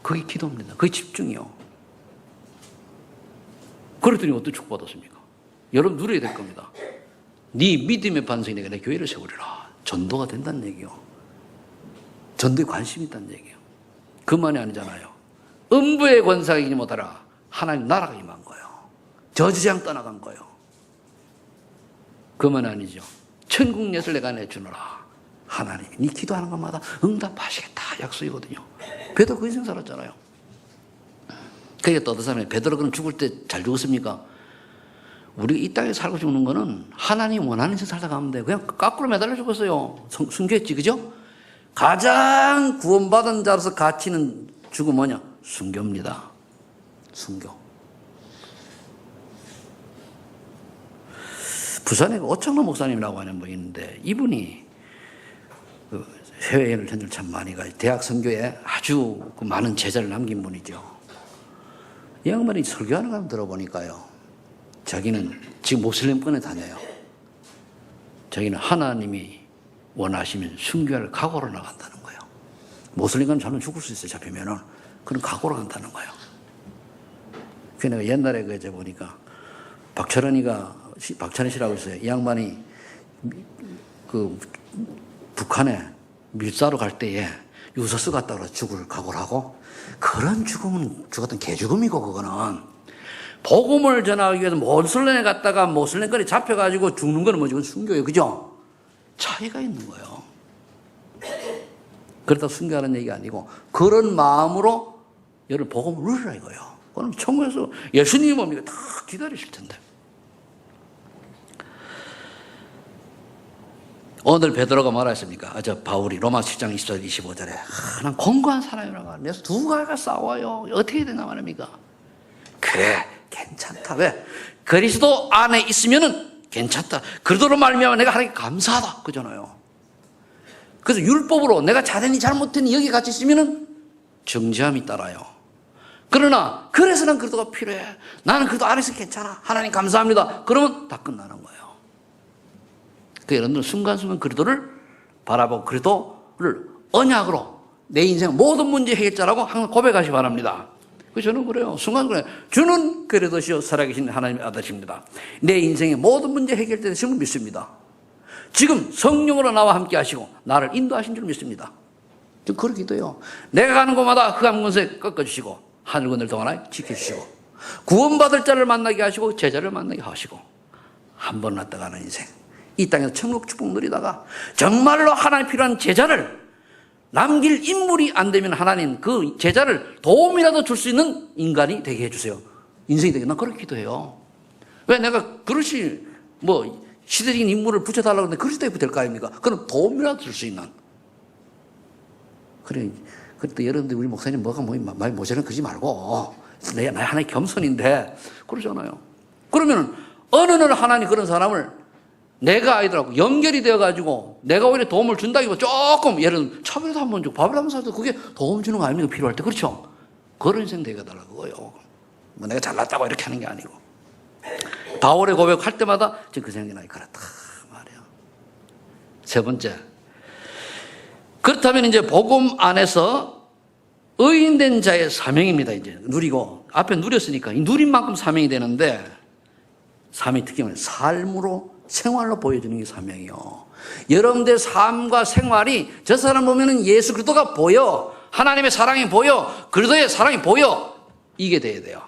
그게 기도입니다. 그게 집중이요. 그랬더니 어떤 축복받았습니까? 여러분 누려야 될 겁니다. 네 믿음의 반석이 내가 내 교회를 세우리라. 전도가 된다는 얘기요. 전도에 관심이 있다는 얘기예요. 그만이 아니잖아요. 음부의 권사가 이기지 못하라. 하나님 나라가 임한 거예요. 저주장 떠나간 거예요. 그만 아니죠. 천국 예술 내가 내주노라. 하나님이 네 기도하는 것마다 응답하시겠다 약속이거든요. 베드로 그 인생 살았잖아요. 그러니까 또 어떤 사람이 베드로 그럼 죽을 때 잘 죽었습니까? 우리가 이 땅에 살고 죽는 거는 하나님 원하는 인생 살다 가면 돼요. 그냥 거꾸로 매달려 죽었어요. 순교했지, 그죠? 가장 구원받은 자로서 가치는 죽음 뭐냐? 순교입니다. 순교. 부산에 오창로 목사님이라고 하는 분이 있는데 이분이 해외여행을 현재 참 많이 가요. 대학 선교에 아주 많은 제자를 남긴 분이죠. 이 양반이 설교하는 거 들어보니까요. 자기는 지금 모슬림권에 다녀요. 자기는 하나님이 원하시면 순교할 각오로 나간다는 거예요. 모슬림권 잘못 죽을 수 있어요. 잡히면은. 그런 각오로 간다는 거예요. 그 내가 옛날에 그저 보니까 박철원 씨라고 있어요. 이 양반이 그 북한에 밀사로 갈 때에 유서스 갔다가 죽을 각오를 하고, 그런 죽음은 죽었던 개죽음이고, 그거는 복음을 전하기 위해서 모슬렘에 갔다가 모슬렘거리 잡혀가지고 죽는 거는 뭐지? 그건 순교예요. 그죠? 차이가 있는 거예요. 그렇다고 순교하는 얘기가 아니고, 그런 마음으로 여러분 복음을 누리라 이거예요. 그럼 천국에서 예수님이 뭡니까? 다 기다리실 텐데. 오늘 베드로가 뭐라 했습니까? 바울이 로마 7장 24절 25절에 난 공고한 사람이라고 내가 두 가지가 싸워요. 어떻게 해야 되나 말입니까? 그래, 괜찮다. 왜? 그리스도 안에 있으면은 괜찮다. 그리스도로 말미암아 내가 하나님께 감사하다. 그잖아요. 그래서 율법으로 내가 잘했니 잘못했니 여기 같이 있으면은 정죄함이 따라요. 그러나 그래서 난 그리스도가 필요해. 나는 그리스도 안에서 괜찮아. 하나님 감사합니다. 그러면 다 끝나는 거예요. 그 여러분들 순간순간 그리스도를 바라보고 그리스도를 언약으로 내 인생 모든 문제 해결자라고 항상 고백하시기 바랍니다. 저는 그래요. 순간순간에 주는 그리스도시요 살아계신 하나님의 아들이십니다. 내 인생의 모든 문제 해결자 되심을 믿습니다. 지금 성령으로 나와 함께 하시고 나를 인도하신 줄 믿습니다. 좀 그렇게 기도해요. 내가 가는 곳마다 흑암 권세 꺾어주시고 하늘군을 동안에 지켜주시고 구원받을 자를 만나게 하시고 제자를 만나게 하시고 한 번 왔다 가는 인생 이 땅에서 천국 축복 누리다가 정말로 하나님 필요한 제자를 남길 인물이 안 되면 하나님 그 제자를 도움이라도 줄 수 있는 인간이 되게 해주세요. 인생이 되게 난 그렇게 기도해요. 왜 내가 그릇이 뭐 시대적인 인물을 붙여달라고 하는데 그릇이 될 거 아닙니까? 그럼 도움이라도 줄 수 있는. 그래 여러분들 우리 목사님 뭐가 말 모자란 그러지 말고 나 하나의 겸손인데 그러잖아요. 그러면 어느 날 하나님 그런 사람을 내가 아이들하고 연결이 되어가지고 내가 오히려 도움을 준다기보다 조금 예를 들면 차비라도 한번 주고 밥을 한번 사도 그게 도움 주는 거 아닙니까? 필요할 때. 그렇죠? 그런 인생 되게 달라 그거요. 뭐 내가 잘났다고 이렇게 하는 게 아니고. 바울의 고백할 때마다 지금 그 생각이 나요. 그렇다 말이에요. 세 번째. 그렇다면 이제 복음 안에서 의인된 자의 사명입니다. 이제 누리고 앞에 누렸으니까 이 누린 만큼 사명이 되는데 사명의 특징은 삶으로 생활로 보여주는 게 사명이요. 여러분들의 삶과 생활이 저 사람 보면은 예수 그리스도가 보여. 하나님의 사랑이 보여. 그리스도의 사랑이 보여. 이게 돼야 돼요.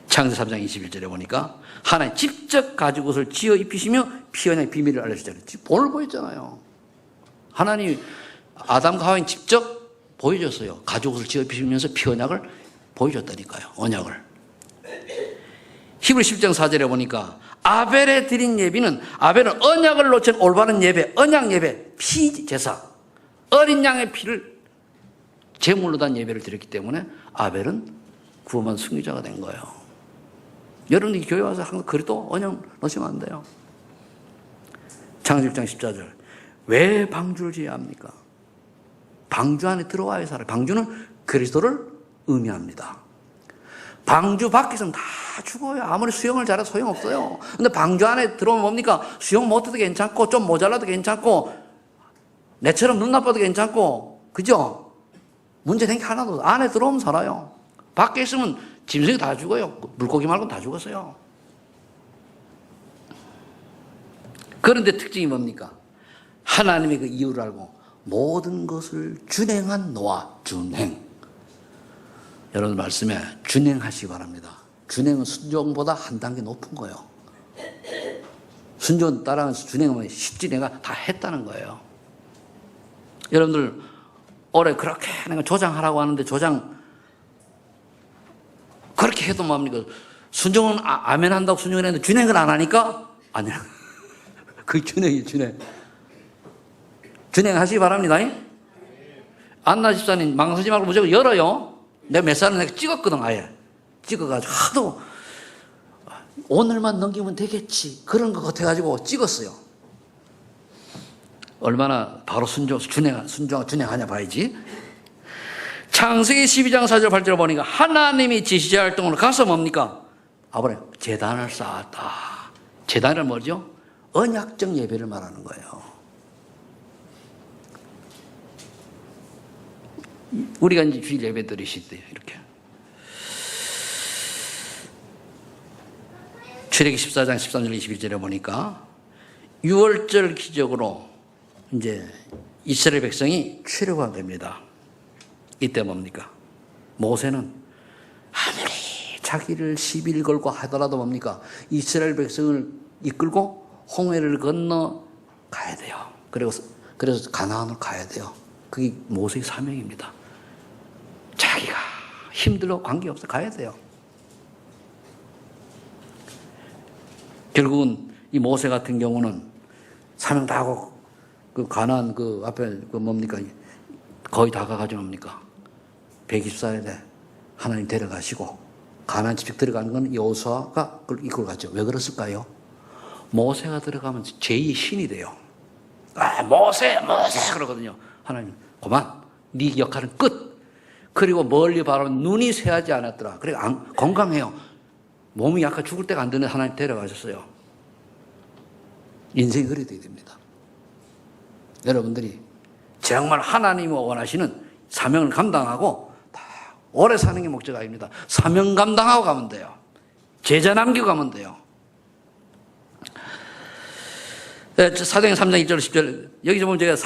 창세기 3장 21절에 보니까 하나님 직접 가죽 옷을 지어 입히시며 피언약의 비밀을 알려주잖아요. 본을 보였잖아요. 하나님이 아담과 하와에 직접 보여줬어요. 가죽 옷을 지어 입히시면서 피언약을 보여줬다니까요. 언약을. 히브리 10장 4절에 보니까 아벨에 드린 예비는 아벨은 언약을 놓친 올바른 예배, 언약 예배, 피 제사, 어린 양의 피를 제물로 단 예배를 드렸기 때문에 아벨은 구원받은 승리자가 된 거예요. 여러분이 교회 와서 항상 그래도 언약 놓치면 안 돼요. 창세기 6장 14절 왜 방주를 지어야 합니까? 방주 안에 들어와야 살아요. 방주는 그리스도를 의미합니다. 방주 밖에서는 다 죽어요. 아무리 수영을 잘해도 소용없어요. 근데 방주 안에 들어오면 뭡니까? 수영 못해도 괜찮고 좀 모자라도 괜찮고 내처럼 눈 나빠도 괜찮고 그죠? 문제 생기 하나도 없어요. 안에 들어오면 살아요. 밖에 있으면 짐승이 다 죽어요. 물고기 말고는 다 죽었어요. 그런데 특징이 뭡니까? 하나님의 그 이유를 알고 모든 것을 준행한 노아, 준행. 여러분 말씀에 준행하시기 바랍니다. 준행은 순종보다 한 단계 높은 거예요. 순종 따라가면서 준행하면 쉽지 내가 다 했다는 거예요. 여러분들 올해 그렇게 내가 조장하라고 하는데 조장 그렇게 해도 뭡니까? 순종은 아멘 한다고 순종을 했는데 준행을 안 하니까 아니야. 그게 준행이에요. 준행. 준행하시기 바랍니다. 안나 집사님 망설이지 말고 무조건 열어요. 내가 몇 살은 내가 찍었거든. 아예 찍어가지고 하도 오늘만 넘기면 되겠지 그런 것 같아가지고 찍었어요. 얼마나 바로 준행하냐 봐야지. 창세기 12장 4절 8절 보니까 하나님이 지시자 활동으로 가서 뭡니까? 아브라함 제단을 쌓았다. 제단은 뭐죠? 언약적 예배를 말하는 거예요. 우리가 이제 주일 예배 드리실 때 이렇게 출애기 14장 13절 21절에 보니까 6월절 기적으로 이제 이스라엘 백성이 출애굽하게 됩니다. 이때 뭡니까? 모세는 아무리 자기를 시비를 걸고 하더라도 뭡니까? 이스라엘 백성을 이끌고 홍해를 건너 가야 돼요. 그래서 가나안으로 가야 돼요. 그게 모세의 사명입니다. 자기가 힘들어 관계없어 가야 돼요. 결국은 이 모세 같은 경우는 사명 다 하고 그 가나안 그 앞에 그 뭡니까? 거의 다 가가지고 뭡니까? 120살에 하나님 데려가시고 가나안 집에 들어가는 건 여호수아가 그걸 이끌고 갔죠. 왜 그랬을까요? 모세가 들어가면 제2의 신이 돼요. 아, 모세 그러거든요. 하나님 그만 네 역할은 끝. 그리고 멀리 바라보면 눈이 새하지 않았더라. 그래 건강해요. 몸이 약간 죽을 때가 안 되는 하나님 데려가셨어요. 인생이 그래 돼야 됩니다. 여러분들이 정말 하나님이 원하시는 사명을 감당하고 다 오래 사는 게 목적 아닙니다. 사명 감당하고 가면 돼요. 제자 남기고 가면 돼요. 사도행 3장 1절 10절 여기서 보면 제가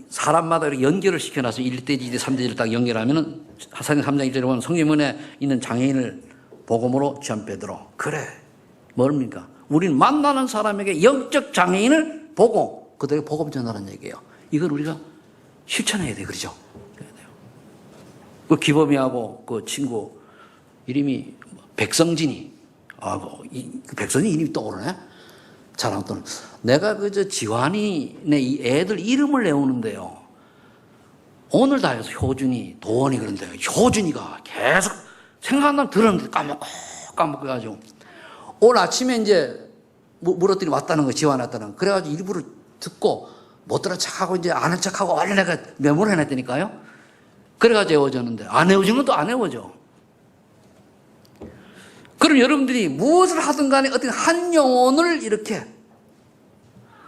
사람마다 이렇게 연결을 시켜놔서 1대 2대 3대를 딱 연결하면은 사도행 3장 1절에 보면 성경문에 있는 장애인을 복음으로 취한 베드로. 그래 뭡니까? 우리는 만나는 사람에게 영적 장애인을 보고 그들에게 복음 전하라는 얘기예요. 이걸 우리가 실천해야 돼, 그렇죠? 그 기범이하고 그 친구 이름이 백성진이, 그 백성진 이름이 떠오르네. 잘하면 내가 그저 지환이네 이 애들 이름을 외우는데요. 오늘 다 해서 효준이, 도원이 그런데 효준이가 계속 생각나면 들었는데 까먹고 해가지고 오늘 아침에 이제 물었더니 왔다는 거, 지환 왔다는 거. 그래가지고 일부러 듣고 못 들은 척하고 이제 아는 척하고 원래 내가 메모를 해놨다니까요. 그래가지고 외워졌는데 안 외워진 건 또 안 외워져. 그럼 여러분들이 무엇을 하든 간에 어떤 한 영혼을 이렇게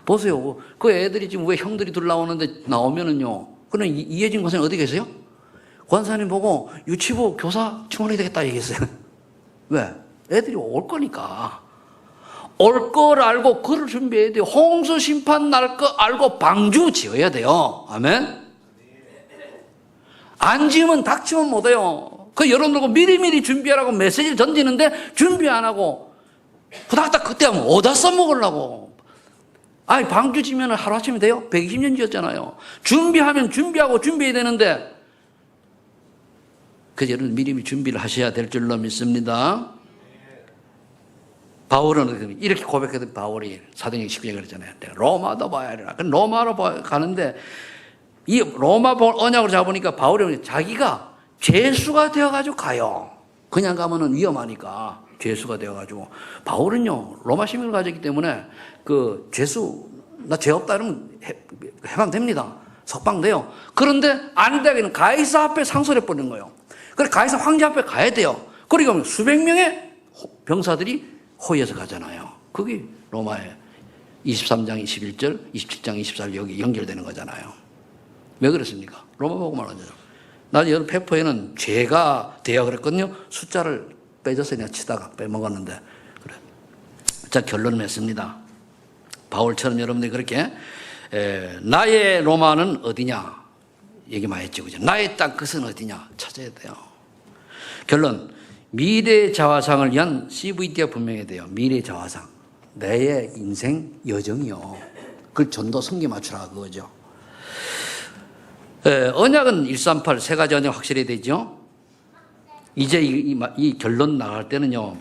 보세요. 그 애들이 지금 왜 형들이 둘 나오는데 나오면은요. 그럼 이혜진 권사님 어디 계세요? 권사님 보고 유치부 교사 충원해야 되겠다 얘기했어요. 왜? 애들이 올 거니까. 올 걸 알고 그를 준비해야 돼요. 홍수 심판 날 거 알고 방주 지어야 돼요. 아멘? 안 지으면 닥치면 못해요. 그 여러분들고 미리미리 준비하라고 메시지를 던지는데 준비 안 하고 후닥닥 그때 하면 어디다 써먹으려고. 아니 방주 지면 하루아침에 돼요? 120년 지었잖아요. 준비하면 준비하고 준비해야 되는데 그래서 여러분 미리미리 준비를 하셔야 될 줄로 믿습니다. 바울은 이렇게 고백했던 바울이 사도행전 19장에 그랬잖아요. 내가 로마도 봐야 되나. 로마로 가는데 이 로마 언약으로 잡으니까 바울이 자기가 죄수가 되어가지고 가요. 그냥 가면은 위험하니까 죄수가 되어가지고. 바울은요, 로마 시민을 가졌기 때문에 그 죄수, 나 죄 없다 이러면 해방됩니다. 석방돼요. 그런데 안 되기는 가이사 앞에 상소해버리는 거예요. 그래, 가이사 황제 앞에 가야 돼요. 그러니까 수백 명의 병사들이 호위해서 가잖아요. 그게 로마의 23장 21절, 27장 24절 여기 연결되는 거잖아요. 왜 그랬습니까? 로마 보고 말하잖아요. 나는 여러분 페퍼에는 죄가 돼야 그랬거든요. 숫자를 빼줘서 그냥 치다가 빼먹었는데. 그래. 자, 결론을 맺습니다. 바울처럼 여러분들이 그렇게 나의 로마는 어디냐 얘기 많이 했죠. 그죠? 나의 땅 끝은 어디냐 찾아야 돼요. 결론. 미래 자화상을 위한 CVD가 분명해야 돼요. 미래 자화상. 내 인생 여정이요. 그걸 전도 성경에 맞추라 그거죠. 언약은 138 세 가지 언약 확실해야 되죠. 이제 이 결론 나갈 때는요.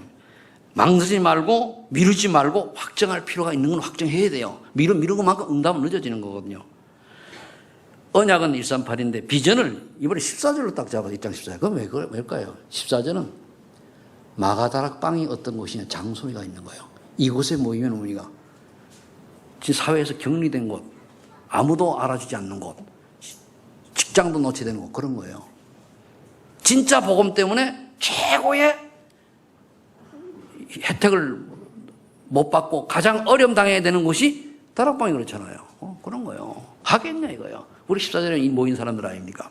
망설이지 말고 미루지 말고 확정할 필요가 있는 건 확정해야 돼요. 미루고 만큼 응답은 늦어지는 거거든요. 언약은 138인데 비전을 이번에 14절로 딱 잡아서 1장 14절. 그건 왜일까요? 14절은 마가다락 빵이 어떤 곳이냐 장소가 있는 거예요. 이곳에 모이면 우리가 지금 사회에서 격리된 곳, 아무도 알아주지 않는 곳, 직장도 놓치되는 곳 그런 거예요. 진짜 복음 때문에 최고의 혜택을 못 받고 가장 어려움 당해야 되는 곳이 다락방이 그렇잖아요. 그런 거예요. 하겠냐 이거예요. 우리 14절에 모인 사람들 아닙니까?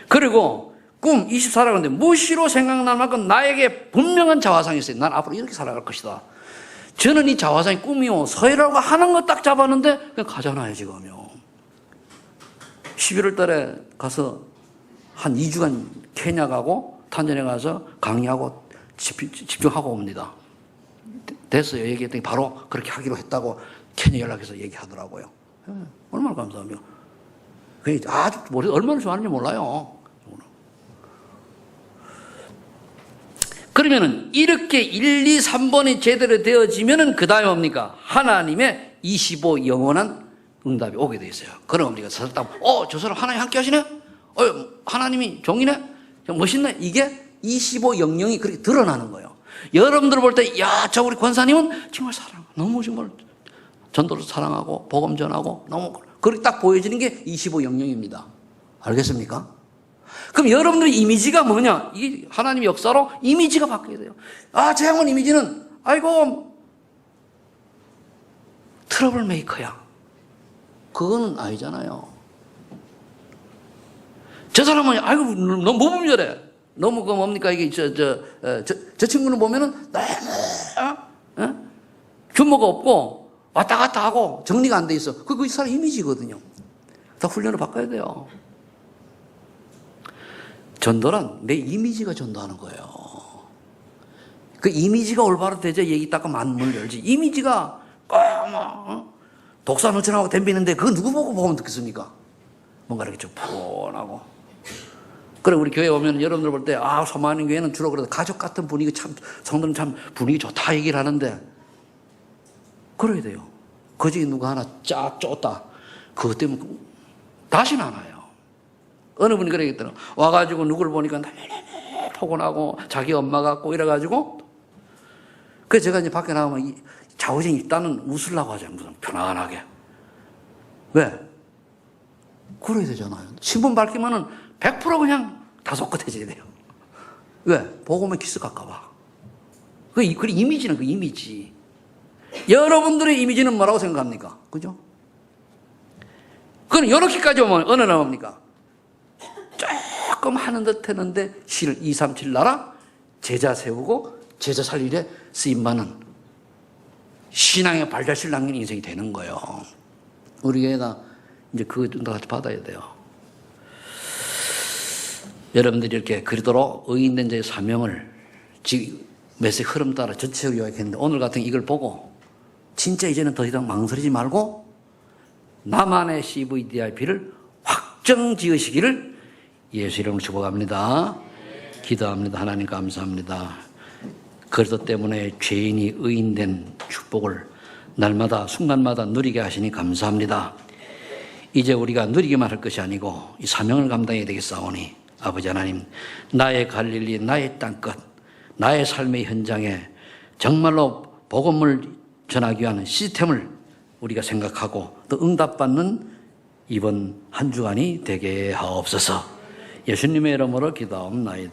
그리고 꿈 24라고 하는데 무시로 생각날 만큼 나에게 분명한 자화상이 있어요. 난 앞으로 이렇게 살아갈 것이다. 저는 이 자화상이 꿈이요. 서해라고 하는 거 딱 잡았는데 그냥 가잖아요, 지금요. 11월 달에 가서 한 2주간 케냐 가고 탄자니아 가서 강의하고 집중하고 옵니다. 됐어요. 얘기했더니 바로 그렇게 하기로 했다고 케냐 연락해서 얘기하더라고요. 얼마나 감사합니까? 아주 얼마나 좋아하는지 몰라요. 그러면은 이렇게 1, 2, 3번이 제대로 되어지면은 그 다음에 뭡니까? 하나님의 25 영원한 응답이 오게 돼 있어요. 그럼 우리가 살다 저 사람 하나님 함께 하시네? 하나님이 종이네? 멋있네? 이게 25 영영이 그렇게 드러나는 거예요. 여러분들 볼 때, 저 우리 권사님은 정말 너무 정말 전도를 사랑하고 복음 전하고 너무 그렇게 딱 보여지는 게 25 영영입니다. 알겠습니까? 그럼 여러분들 이미지가 뭐냐? 이게 하나님의 역사로 이미지가 바뀌어야 돼요. 제 양반 이미지는 트러블 메이커야. 그거는 아니잖아요. 저 사람은 너무 모범절해. 너무 뭡니까 이게 저 친구는 보면은 너무 규모가 없고 왔다 갔다 하고 정리가 안 돼 있어. 그 사람 이미지거든요. 다 훈련을 바꿔야 돼요. 전도란 내 이미지가 전도하는 거예요. 그 이미지가 올바로 되자 얘기 딱 만문을 열지. 이미지가 독사 노천하고 덤비는데 그거 누구 보고 보면 듣겠습니까? 뭔가 이렇게 좀 푸근하고. 그래 우리 교회 오면 여러분들 볼 때 소마님 교회는 주로 그래도 가족 같은 분위기 성도는 참 분위기 좋다 얘기를 하는데 그래야 돼요. 거기 누가 하나 쫙 쫓다. 그것 때문에 다시는 안 와요. 어느 분이 그러겠더라. 와가지고 누구를 보니까 포근하고 자기 엄마 같고 이래가지고 그래서 제가 이제 밖에 나가면 좌우쟁이 일단은 웃으려고 하죠. 무슨 편안하게. 왜? 그래야 되잖아요. 신분 밝히면은 100% 그냥 다소껏해져야 돼요. 왜? 보고 오면 기스 갈까봐. 그 이미지는 그 이미지. 여러분들의 이미지는 뭐라고 생각합니까? 그죠? 그럼 이렇게까지 오면 어느 나옵니까? 조금 하는 듯 했는데 237 나라 제자 세우고 제자 살리래 쓰임받는 신앙의 발자취를 남긴 인생이 되는 거예요. 우리 교회가 이제 그거 좀 더 같이 받아야 돼요. 여러분들이 이렇게 그리도록 의인된 자의 사명을 지금 메시지 흐름 따라 전체적으로 요약했는데 오늘 같은 이걸 보고 진짜 이제는 더 이상 망설이지 말고 나만의 CVDIP를 확정 지으시기를 예수 이름으로 축복합니다. 기도합니다. 하나님 감사합니다. 그리스도 때문에 죄인이 의인된 축복을 날마다 순간마다 누리게 하시니 감사합니다. 이제 우리가 누리기만 할 것이 아니고 이 사명을 감당해야 되겠사오니 아버지 하나님, 나의 갈릴리, 나의 땅끝, 나의 삶의 현장에 정말로 복음을 전하기 위한 시스템을 우리가 생각하고 또 응답받는 이번 한 주간이 되게 하옵소서. 예수님의 이름으로 기도하옵나이다.